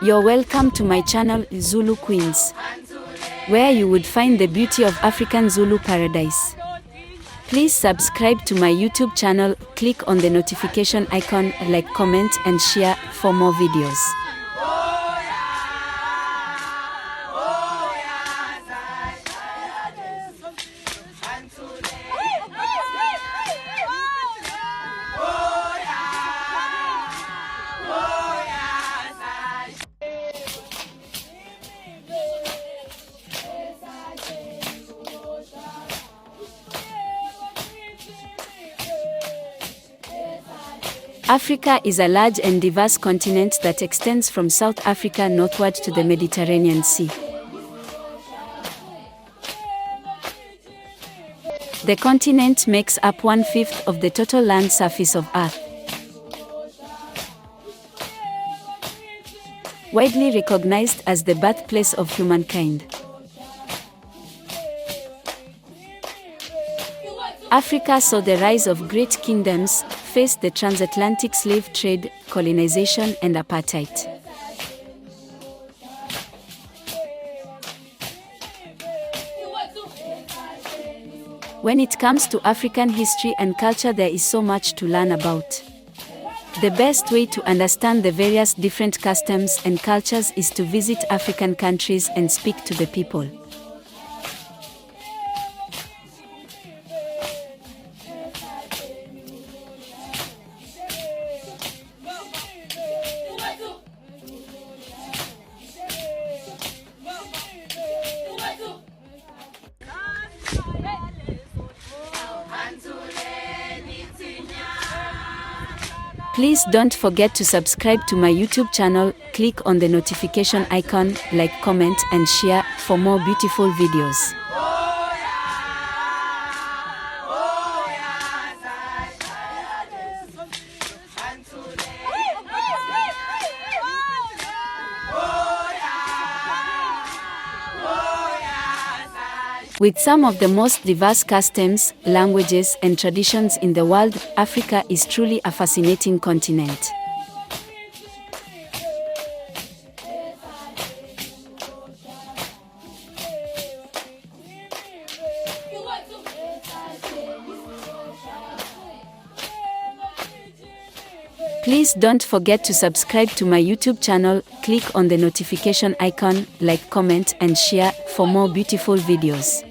You're welcome to my channel Zulu Queens, where you would find the beauty of African Zulu paradise. Please subscribe to my YouTube channel, click on the notification icon, like, comment and share for more videos. Africa is a large and diverse continent that extends from South Africa northward to the Mediterranean Sea. The continent makes up 1/5 of the total land surface of Earth. Widely recognized as the birthplace of humankind, Africa saw the rise of great kingdoms, faced the transatlantic slave trade, colonization and apartheid. When it comes to African history and culture, there is so much to learn about. The best way to understand the various different customs and cultures is to visit African countries and speak to the people. Please don't forget to subscribe to my YouTube channel, click on the notification icon, like, comment and share for more beautiful videos. With some of the most diverse customs, languages, and traditions in the world, Africa is truly a fascinating continent. Please don't forget to subscribe to my YouTube channel, click on the notification icon, like, comment and share for more beautiful videos.